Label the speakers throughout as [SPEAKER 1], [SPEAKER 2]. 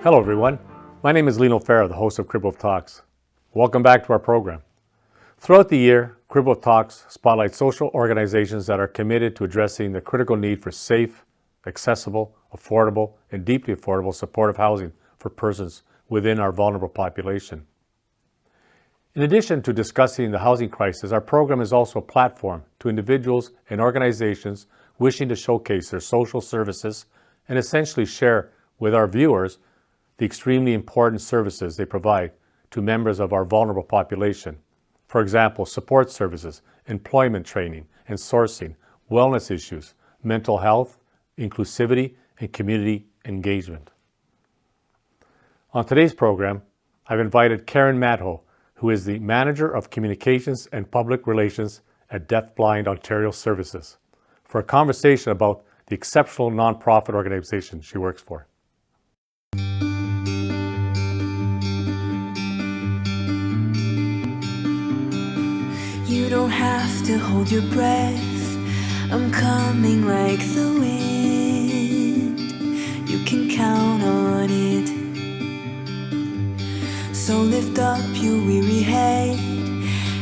[SPEAKER 1] Hello everyone, my name is Lino Farah, the host of Cribwolf Talks. Welcome back to our program. Throughout the year, Cribwolf Talks spotlights social organizations that are committed to addressing the critical need for safe, accessible, affordable, and deeply affordable supportive housing for persons within our vulnerable population. In addition to discussing the housing crisis, our program is also a platform to individuals and organizations wishing to showcase their social services and essentially share with our viewers the extremely important services they provide to members of our vulnerable population. For example, support services, employment training and sourcing, wellness issues, mental health, inclusivity, and community engagement. On today's program, I've invited Karen Madho, who is the Manager of Communications and Public Relations at DeafBlind Ontario Services, for a conversation about the exceptional nonprofit organization she works for.
[SPEAKER 2] You don't have to hold your breath, I'm coming like the wind. You can count on it. So lift up your weary head,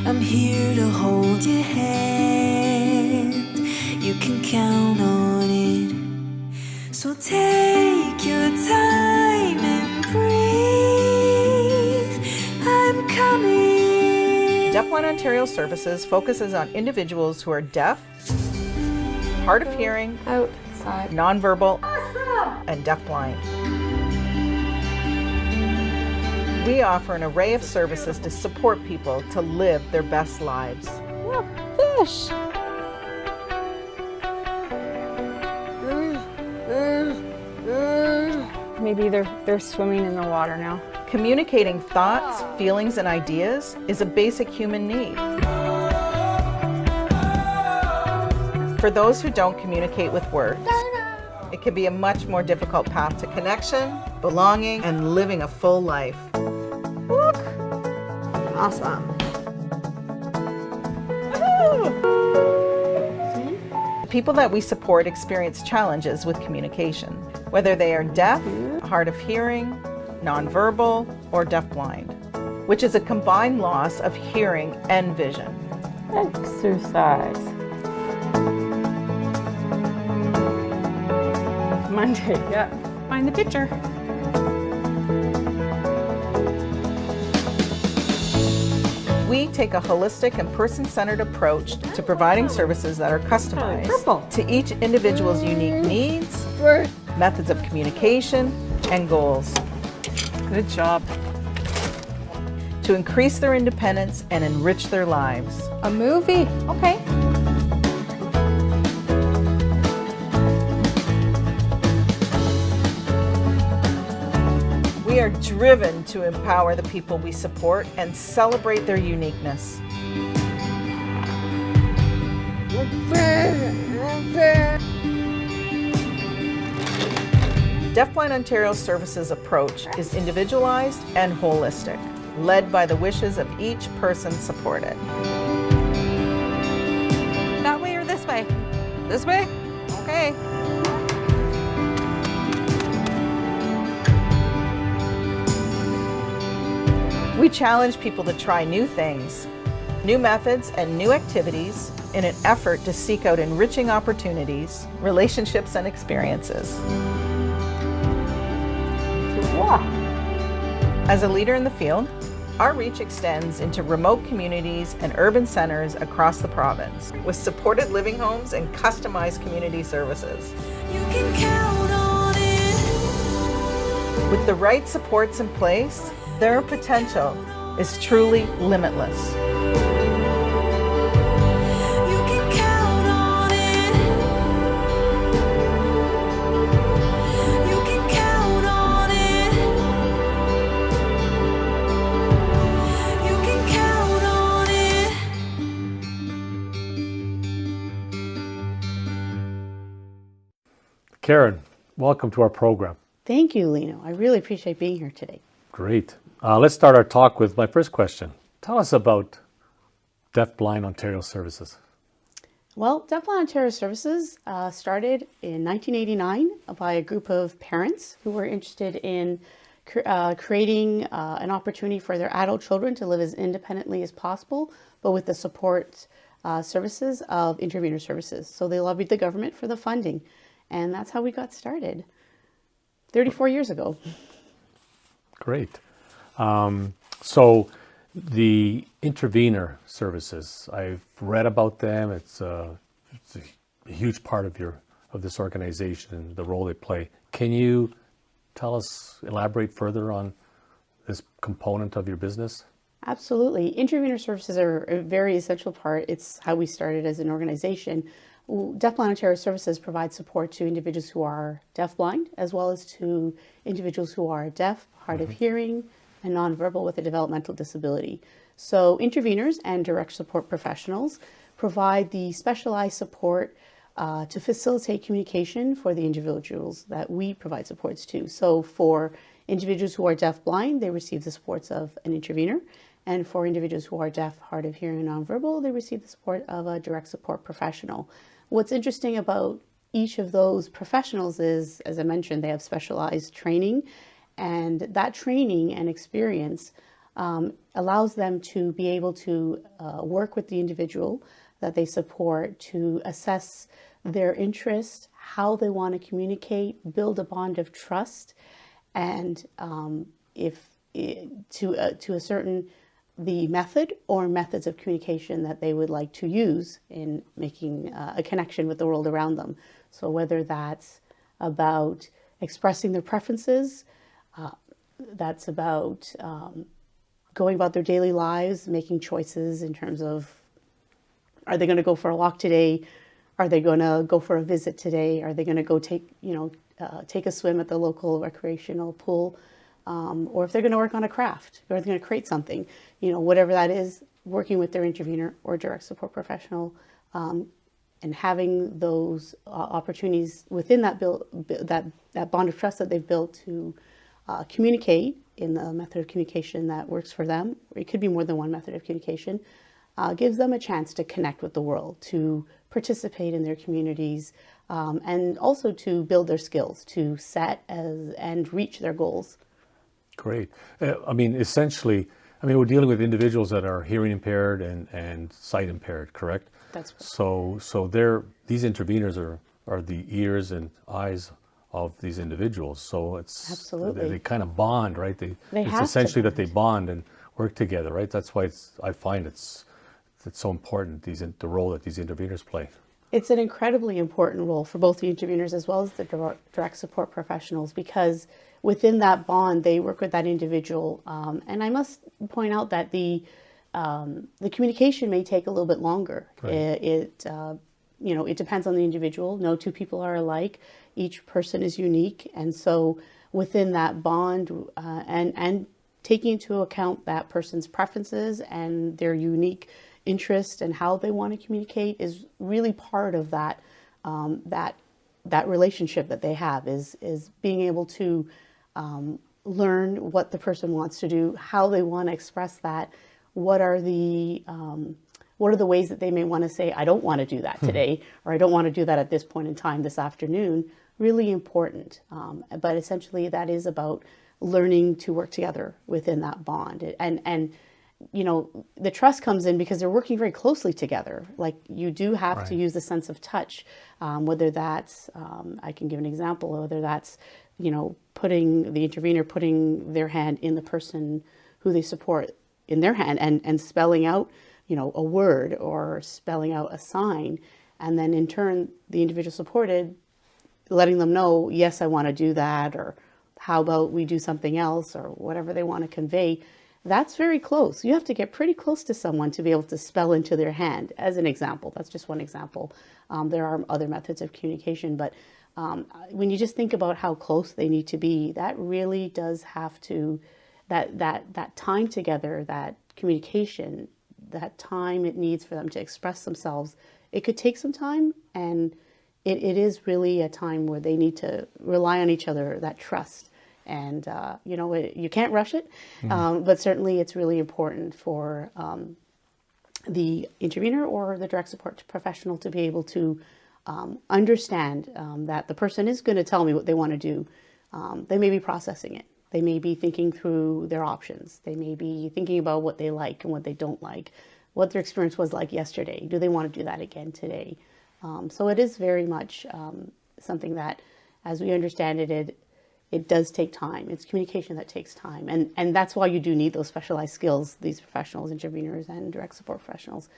[SPEAKER 2] I'm here to hold your hand. You can count on it. So take your time and breathe, I'm coming.
[SPEAKER 3] DeafBlind Ontario Services focuses on individuals who are deaf, hard of hearing,
[SPEAKER 4] outside,
[SPEAKER 3] nonverbal, and deafblind. We offer an array of services to support people to live their best lives.
[SPEAKER 4] Look, fish! Maybe they're swimming in the water now.
[SPEAKER 3] Communicating thoughts, feelings, and ideas is a basic human need. For those who don't communicate with words, it can be a much more difficult path to connection, belonging, and living a full life.
[SPEAKER 4] Look! Awesome.
[SPEAKER 3] The people that we support experience challenges with communication, whether they are deaf, hard of hearing, nonverbal, or deafblind, which is a combined loss of hearing and vision.
[SPEAKER 4] Exercise. Monday, yeah. Find the picture.
[SPEAKER 3] We take a holistic and person-centered approach to providing services that are customized to each individual's unique needs, methods of communication, and goals.
[SPEAKER 4] Good job.
[SPEAKER 3] To increase their independence and enrich their lives.
[SPEAKER 4] A movie, okay.
[SPEAKER 3] We are driven to empower the people we support and celebrate their uniqueness. DeafBlind Ontario Services approach is individualized and holistic, led by the wishes of each person supported.
[SPEAKER 5] That way or this way? This way? Okay.
[SPEAKER 3] We challenge people to try new things, new methods, and new activities in an effort to seek out enriching opportunities, relationships, and experiences. As a leader in the field, our reach extends into remote communities and urban centers across the province with supported living homes and customized community services.
[SPEAKER 2] You can count on it.
[SPEAKER 3] With the right supports in place, their potential is truly limitless.
[SPEAKER 2] You can count on it. You can count on it. You can count on it.
[SPEAKER 1] Karen, welcome to our program.
[SPEAKER 6] Thank you, Lino. I really appreciate being here today.
[SPEAKER 1] Great. Let's start our talk with my first question. Tell us about DeafBlind Ontario Services.
[SPEAKER 6] Well, DeafBlind Ontario Services started in 1989 by a group of parents who were interested in creating an opportunity for their adult children to live as independently as possible, but with the support services of Intervenor Services. So they lobbied the government for the funding, and that's how we got started 34 years ago.
[SPEAKER 1] Great. So the Intervenor Services, I've read about them. It's a huge part of this organization and the role they play. Can you elaborate further on this component of your business?
[SPEAKER 6] Absolutely. Intervenor services are a very essential part. It's how we started as an organization. DeafBlind Ontario Services provides support to individuals who are deafblind, as well as to individuals who are deaf, hard of hearing, and nonverbal with a developmental disability. So intervenors and direct support professionals provide the specialized support to facilitate communication for the individuals that we provide supports to. So for individuals who are deafblind, they receive the supports of an intervenor. And for individuals who are deaf, hard of hearing, and nonverbal, they receive the support of a direct support professional. What's interesting about each of those professionals is, as I mentioned, they have specialized training, and that training and experience allows them to be able to work with the individual that they support to assess their interest, how they want to communicate, build a bond of trust, and to ascertain the method or methods of communication that they would like to use in making a connection with the world around them. So whether that's about expressing their preferences, that's about going about their daily lives, making choices in terms of, are they going to go for a walk today? Are they going to go for a visit today? Are they going to go take a swim at the local recreational pool? Or if they're going to work on a craft, or they're going to create something, whatever that is, working with their intervenor or direct support professional, and having those opportunities within that that bond of trust that they've built to communicate in the method of communication that works for them. Or it could be more than one method of communication. Gives them a chance to connect with the world, to participate in their communities, and also to build their skills, to set and reach their goals.
[SPEAKER 1] Great. Essentially, we're dealing with individuals that are hearing impaired and sight impaired, correct?
[SPEAKER 6] That's correct.
[SPEAKER 1] So these interveners are the ears and eyes of these individuals. So it's
[SPEAKER 6] absolutely,
[SPEAKER 1] they kind of bond, right? It's
[SPEAKER 6] have
[SPEAKER 1] essentially
[SPEAKER 6] to
[SPEAKER 1] that they bond and work together, right? That's why I find it's so important, the role that these interveners play.
[SPEAKER 6] It's an incredibly important role for both the interveners as well as the direct support professionals, because within that bond, they work with that individual. And I must point out that the communication may take a little bit longer.
[SPEAKER 1] Right.
[SPEAKER 6] It depends on the individual. No two people are alike. Each person is unique. And so within that bond and taking into account that person's preferences and their unique interest and how they want to communicate is really part of that that relationship that they have, is being able to learn what the person wants to do, how they want to express that, what are the ways that they may want to say, I don't want to do that today, or I don't want to do that at this point in time this afternoon. Really important. But essentially that is about learning to work together within that bond. And the trust comes in because they're working very closely together. Like, you do have to use the sense of touch, whether that's, I can give an example, whether that's, putting the intervener, putting their hand in the person who they support in their hand and spelling out, a word or spelling out a sign. And then in turn, the individual supported, letting them know, yes, I want to do that, or how about we do something else, or whatever they want to convey. That's very close. You have to get pretty close to someone to be able to spell into their hand, as an example. That's just one example. There are other methods of communication, but when you just think about how close they need to be, that really does have to, that time together, that communication, that time it needs for them to express themselves, it could take some time, and it is really a time where they need to rely on each other, that trust. And, you can't rush it, but certainly it's really important for the intervener or the direct support professional to be able to understand that the person is going to tell me what they want to do. They may be processing it. They may be thinking through their options. They may be thinking about what they like and what they don't like, what their experience was like yesterday. Do they want to do that again today? So it is very much something that, as we understand it, it does take time. It's communication that takes time. And that's why you do need those specialized skills, these professionals, interveners and direct support professionals,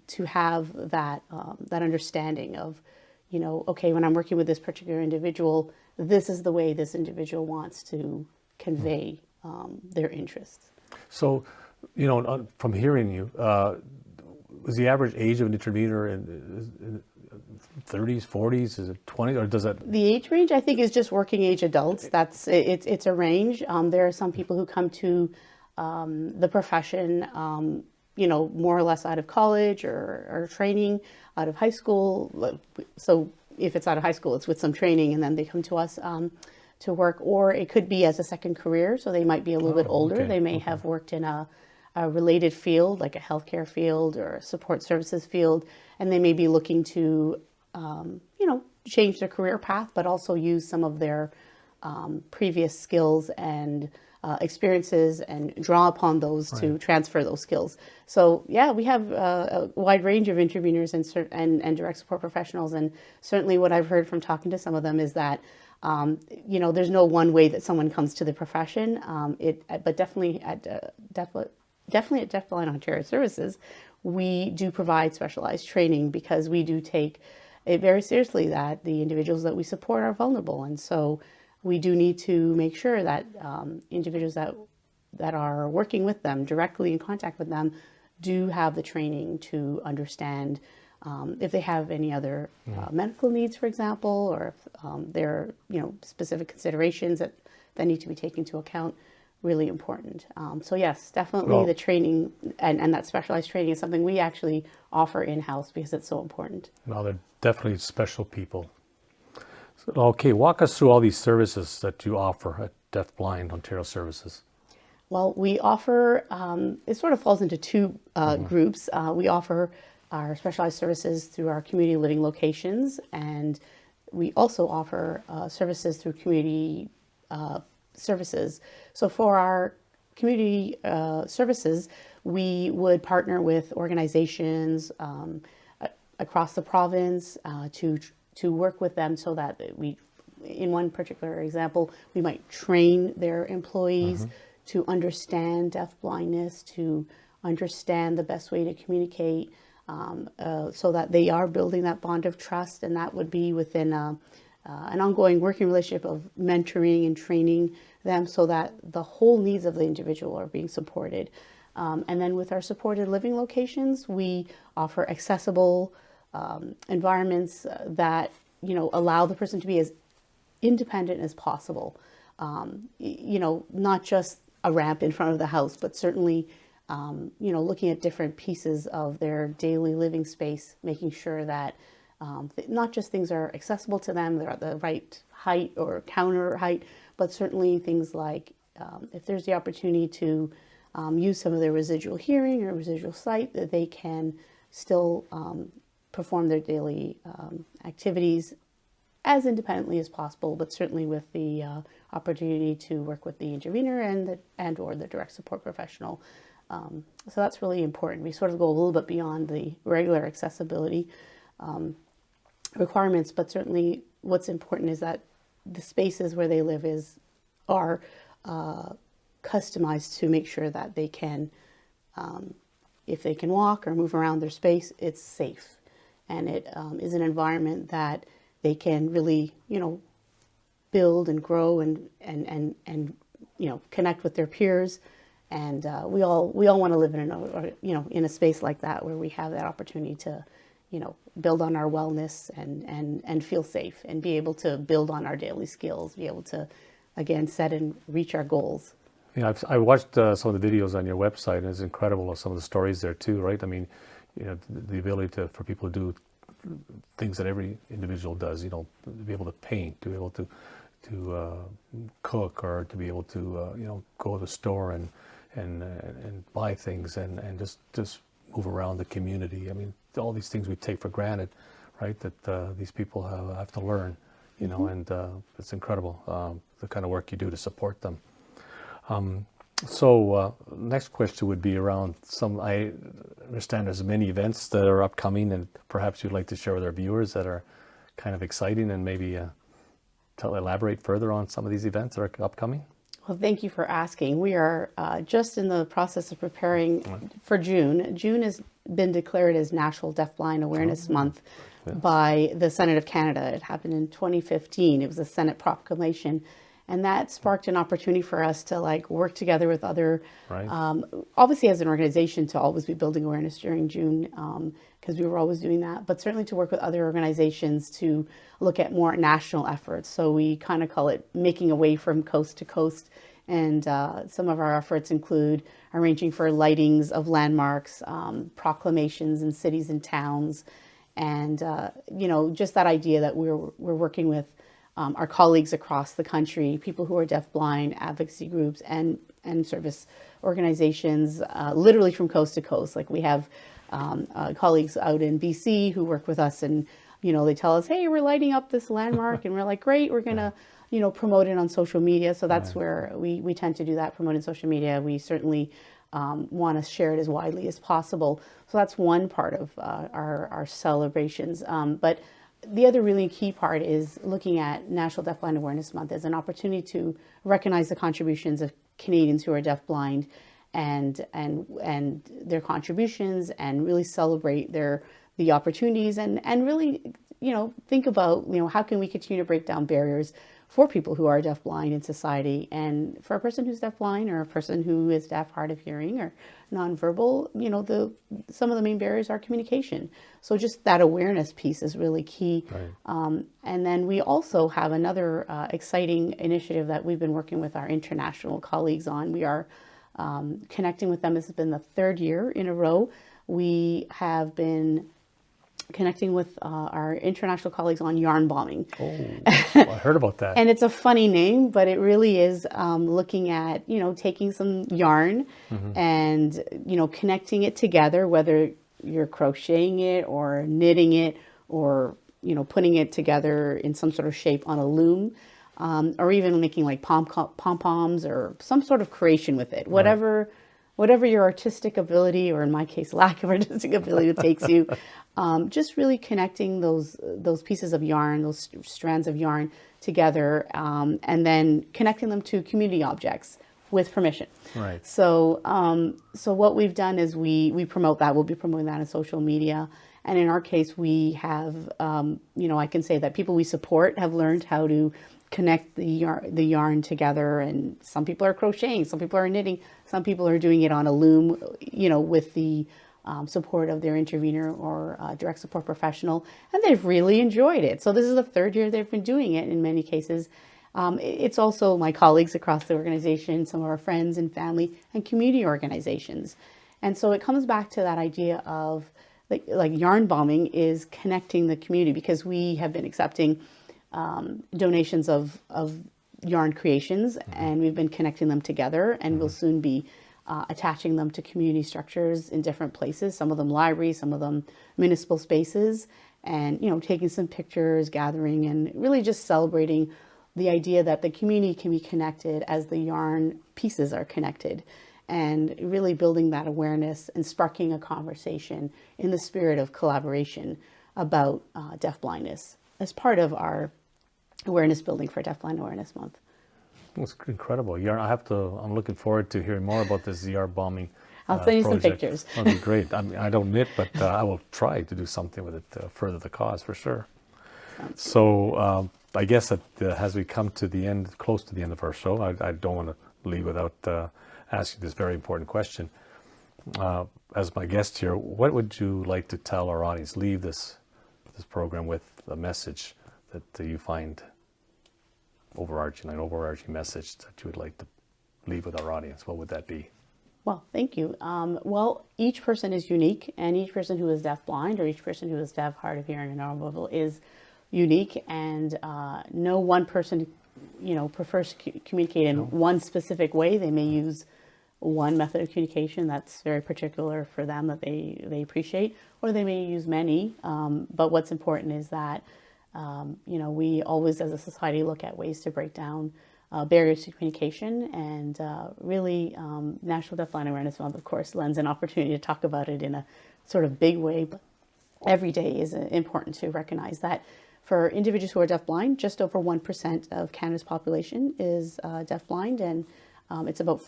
[SPEAKER 6] to have that, that understanding of, you know, okay, when I'm working with this particular individual, this is the way this individual wants to convey their interests.
[SPEAKER 1] So, you know, from hearing you, was the average age of an intervener in 30s, 40s? Is it 20, or does that?
[SPEAKER 6] The age range, I think, is just working age adults. That's it's a range. There are some people who come to the profession, you know, more or less out of college or training, out of high school. So if it's out of high school, it's with some training, and then they come to us to work. Or it could be as a second career, so they might be a little bit older.
[SPEAKER 1] Okay.
[SPEAKER 6] They may have worked in a related field, like a healthcare field or a support services field, and they may be looking to, you know, change their career path, but also use some of their previous skills and experiences and draw upon those to transfer those skills. So yeah, we have a wide range of interveners and direct support professionals, and certainly what I've heard from talking to some of them is that you know, there's no one way that someone comes to the profession. But definitely at DeafBlind Ontario Services, we do provide specialized training, because we do take it very seriously that the individuals that we support are vulnerable, and so we do need to make sure that individuals that are working with them, directly in contact with them, do have the training to understand if they have any other medical needs, for example, or if there are, you know, specific considerations that need to be taken into account. Really important. So yes, definitely the training and that specialized training is something we actually offer in-house because it's so important.
[SPEAKER 1] No, they're definitely special people. So, okay, walk us through all these services that you offer at DeafBlind Ontario Services.
[SPEAKER 6] Well, we offer, it sort of falls into two groups. We offer our specialized services through our community living locations, and we also offer services through community services. So for our community services, we would partner with organizations across the province to work with them, so that we, in one particular example, we might train their employees to understand deafblindness, to understand the best way to communicate, so that they are building that bond of trust, and that would be within an ongoing working relationship of mentoring and training them, so that the whole needs of the individual are being supported. And then with our supported living locations, we offer accessible environments that, you know, allow the person to be as independent as possible. You know, not just a ramp in front of the house, but certainly, you know, looking at different pieces of their daily living space, making sure that not just things are accessible to them, they're at the right height or counter height, but certainly things like if there's the opportunity to use some of their residual hearing or residual sight, that they can still perform their daily activities as independently as possible, but certainly with the opportunity to work with the intervener and or the direct support professional. So that's really important. We sort of go a little bit beyond the regular accessibility requirements, but certainly what's important is that the spaces where they live are customized to make sure that they can, if they can walk or move around their space, it's safe, and it is an environment that they can really, you know, build and grow and you know, connect with their peers. And we all want to live in a space like that, where we have that opportunity to, you know, build on our wellness and feel safe, and be able to build on our daily skills, be able to, again, set and reach our goals.
[SPEAKER 1] Yeah, I watched some of the videos on your website, and it's incredible some of the stories there too, right? I mean, you know, the ability for people to do things that every individual does, you know, to be able to paint, to be able to cook, or to be able to you know, go to the store and buy things and just move around the community. I mean, all these things we take for granted, right? That these people have to learn you know, and it's incredible the kind of work you do to support them. Next question would be around I understand there's many events that are upcoming, and perhaps you'd like to share with our viewers that are kind of exciting, and maybe elaborate further on some of these events that are upcoming.
[SPEAKER 6] Well, thank you for asking. We are just in the process of preparing for June. June has been declared as National DeafBlind Awareness Month by the Senate of Canada. It happened in 2015. It was a Senate proclamation. And that sparked an opportunity for us to work together with other, obviously as an organization, to always be building awareness during June, because we were always doing that, but certainly to work with other organizations to look at more national efforts. So we kind of call it making a way from coast to coast. And some of our efforts include arranging for lightings of landmarks, proclamations in cities and towns, and just that idea that we're working with our colleagues across the country, people who are deafblind, advocacy groups, and service organizations, literally from coast to coast. Like we have colleagues out in BC who work with us, and they tell us, "Hey, we're lighting up this landmark," and we're like, "Great, we're gonna promote it on social media." So that's where we tend to do that, promote in social media. We certainly want to share it as widely as possible. So that's one part of our celebrations. But the other really key part is looking at National DeafBlind Awareness Month as an opportunity to recognize the contributions of Canadians who are deafblind and their contributions, and really celebrate the opportunities, and really think about how can we continue to break down barriers for people who are deafblind in society. And for a person who's deafblind, or a person who is deaf, hard of hearing, or nonverbal, some of the main barriers are communication. So just that awareness piece is really key. Right. And then we also have another exciting initiative that we've been working with our international colleagues on. We are connecting with them. This has been the third year in a row. We have been connecting with our international colleagues on yarn bombing.
[SPEAKER 1] Oh, I heard about that.
[SPEAKER 6] And it's a funny name, but it really is looking at, taking some yarn and, connecting it together, whether you're crocheting it or knitting it, or, putting it together in some sort of shape on a loom, or even making like pom-poms or some sort of creation with it. Whatever your artistic ability, or in my case, lack of artistic ability, takes you. Just really connecting those pieces of yarn, those strands of yarn together, and then connecting them to community objects with permission.
[SPEAKER 1] Right.
[SPEAKER 6] So what we've done is we promote that. We'll be promoting that on social media. And in our case, we have, I can say that people we support have learned how to connect the yarn together. And some people are crocheting, some people are knitting, some people are doing it on a loom, with the support of their intervener or direct support professional, and they've really enjoyed it. So this is the third year they've been doing it in many cases. It's also my colleagues across the organization, some of our friends and family and community organizations. And so it comes back to that idea of like yarn bombing is connecting the community, because we have been accepting donations of yarn creations, and we've been connecting them together, and we'll soon be attaching them to community structures in different places, some of them libraries, some of them municipal spaces, and taking some pictures, gathering, and really just celebrating the idea that the community can be connected as the yarn pieces are connected, and really building that awareness and sparking a conversation in the spirit of collaboration about deafblindness as part of our awareness building for DeafBlind Awareness Month.
[SPEAKER 1] It's incredible. I'm looking forward to hearing more about this yarn bombing.
[SPEAKER 6] I'll send you
[SPEAKER 1] project.
[SPEAKER 6] some pictures.
[SPEAKER 1] That'd be great. I don't knit, but I will try to do something with it to further the cause for sure. So I guess that as we come to the end, close to the end of our show, I don't want to leave without asking this very important question. As my guest here, what would you like to tell our audience? Leave this program with a message that you find overarching message that you would like to leave with our audience. What would that be?
[SPEAKER 6] Well, thank you. Well, each person is unique, and each person who is deafblind, or each person who is deaf, hard of hearing, or nonverbal is unique, and no one person, prefers to communicate in one specific way. They may use one method of communication that's very particular for them that they appreciate, or they may use many. But what's important is that We always as a society look at ways to break down barriers to communication, and really National DeafBlind Awareness Month, of course, lends an opportunity to talk about it in a sort of big way, but every day is important to recognize that for individuals who are deafblind, just over 1% of Canada's population is deafblind, and it's about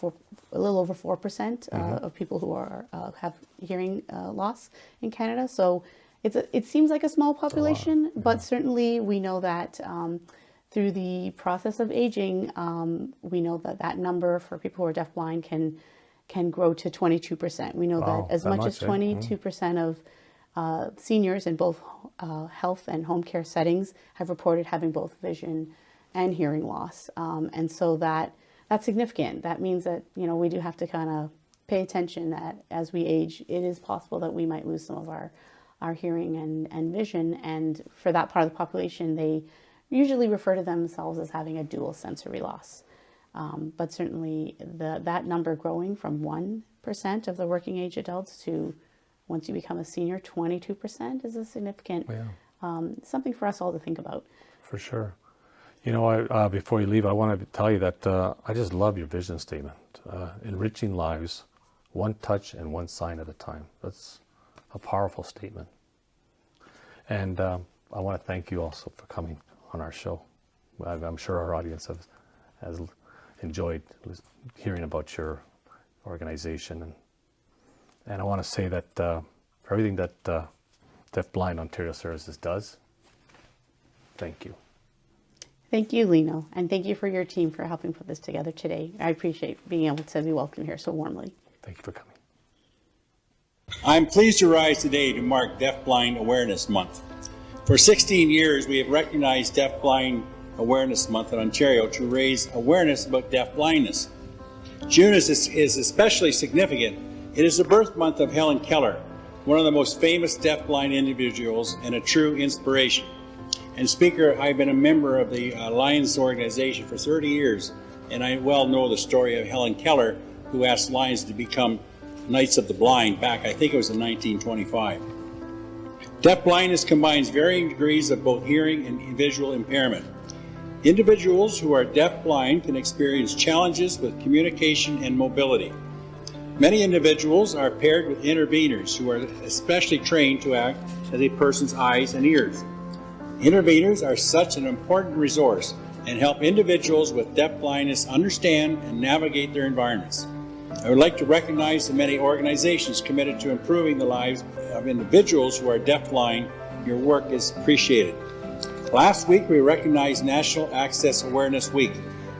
[SPEAKER 6] a little over 4% of people who are have hearing loss in Canada. So it seems like a small population, but certainly we know that through the process of aging, we know that number for people who are deafblind can grow to 22%. We know that as much as 22% of seniors in both health and home care settings have reported having both vision and hearing loss. And so that's significant. That means that, we do have to kind of pay attention that as we age, it is possible that we might lose some of our hearing and vision. And for that part of the population, they usually refer to themselves as having a dual sensory loss. But certainly that number growing from 1% of the working age adults to, once you become a senior, 22% is a significant, something for us all to think about.
[SPEAKER 1] For sure. Before you leave, I want to tell you that I just love your vision statement. Enriching lives, one touch and one sign at a time. That's a powerful statement. And I want to thank you also for coming on our show. I'm sure our audience has enjoyed hearing about your organization. And I want to say that for everything that DeafBlind Ontario Services does, thank you.
[SPEAKER 6] Thank you, Lino, and thank you for your team for helping put this together today. I appreciate being able to be welcomed here so warmly.
[SPEAKER 1] Thank you for coming.
[SPEAKER 7] I'm pleased to rise today to mark DeafBlind Awareness Month. For 16 years, we have recognized DeafBlind Awareness Month in Ontario to raise awareness about deafblindness. June is especially significant. It is the birth month of Helen Keller, one of the most famous deafblind individuals and a true inspiration. And Speaker, I've been a member of the Lions organization for 30 years, and I well know the story of Helen Keller, who asked Lions to become Knights of the Blind back, I think it was in 1925. Deafblindness combines varying degrees of both hearing and visual impairment. Individuals who are deafblind can experience challenges with communication and mobility. Many individuals are paired with interveners who are especially trained to act as a person's eyes and ears. Interveners are such an important resource and help individuals with deafblindness understand and navigate their environments. I would like to recognize the many organizations committed to improving the lives of individuals who are deafblind. Your work is appreciated. Last week we recognized National Access Awareness Week.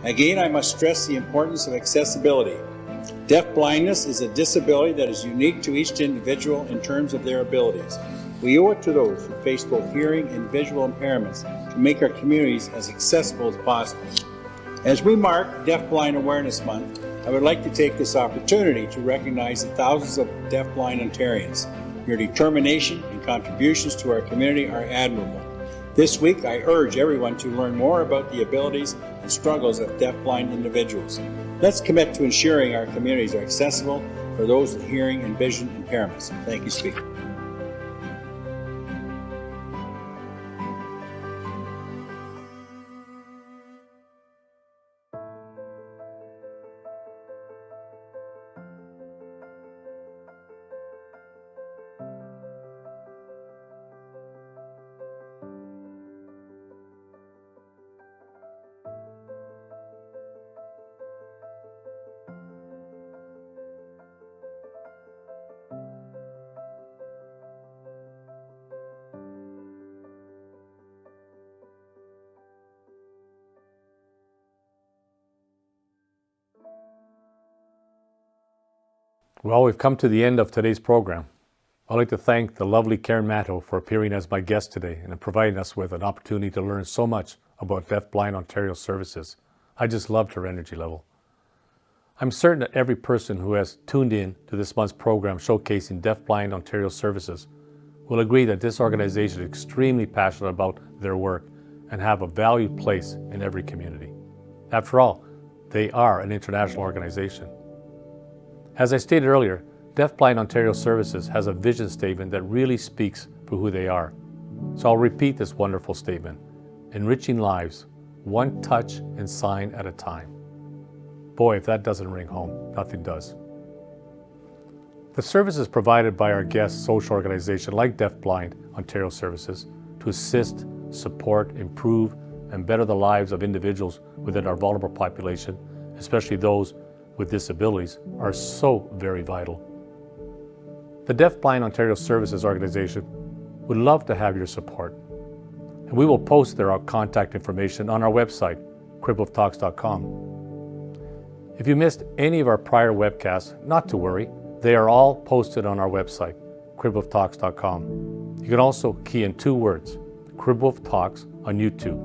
[SPEAKER 7] Again, I must stress the importance of accessibility. Deafblindness is a disability that is unique to each individual in terms of their abilities. We owe it to those who face both hearing and visual impairments to make our communities as accessible as possible. As we mark DeafBlind Awareness Month, I would like to take this opportunity to recognize the thousands of deafblind Ontarians. Your determination and contributions to our community are admirable. This week, I urge everyone to learn more about the abilities and struggles of deafblind individuals. Let's commit to ensuring our communities are accessible for those with hearing and vision impairments. Thank you, Speaker.
[SPEAKER 1] Well, we've come to the end of today's program. I'd like to thank the lovely Karen Madho for appearing as my guest today and providing us with an opportunity to learn so much about DeafBlind Ontario Services. I just loved her energy level. I'm certain that every person who has tuned in to this month's program showcasing DeafBlind Ontario Services will agree that this organization is extremely passionate about their work and have a valued place in every community. After all, they are an international organization. As I stated earlier, DeafBlind Ontario Services has a vision statement that really speaks for who they are. So I'll repeat this wonderful statement: enriching lives, one touch and sign at a time. Boy, if that doesn't ring home, nothing does. The services provided by our guest social organization like DeafBlind Ontario Services to assist, support, improve, and better the lives of individuals within our vulnerable population, especially those with disabilities, are so very vital. The DeafBlind Ontario Services organization would love to have your support, and we will post their contact information on our website, cribwolftalks.com. If you missed any of our prior webcasts, not to worry, they are all posted on our website, cribwolftalks.com. You can also key in 2 words, Cribwolf Talks, on YouTube,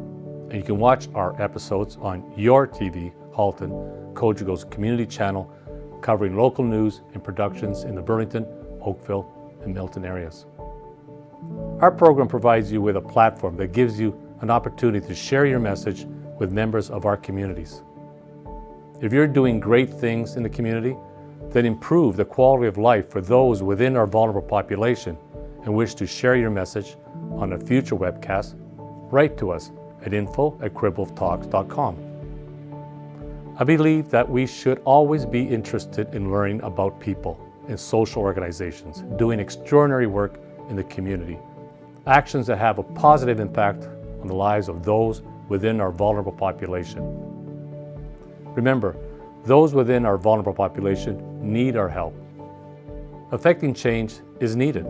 [SPEAKER 1] and you can watch our episodes on your TV, Halton, Cogeco's community channel, covering local news and productions in the Burlington, Oakville, and Milton areas. Our program provides you with a platform that gives you an opportunity to share your message with members of our communities. If you're doing great things in the community, then improve the quality of life for those within our vulnerable population and wish to share your message on a future webcast, write to us at info@cribwolftalks.com. I believe that we should always be interested in learning about people and social organizations doing extraordinary work in the community, actions that have a positive impact on the lives of those within our vulnerable population. Remember, those within our vulnerable population need our help. Affecting change is needed,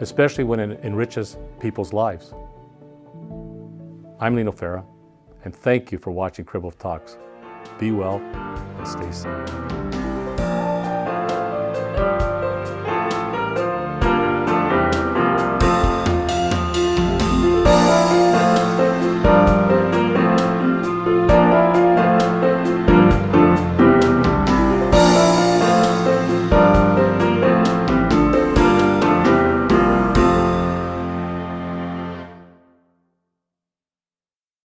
[SPEAKER 1] especially when it enriches people's lives. I'm Lino Farah, and thank you for watching Cribwolf Talks. Be well and stay safe.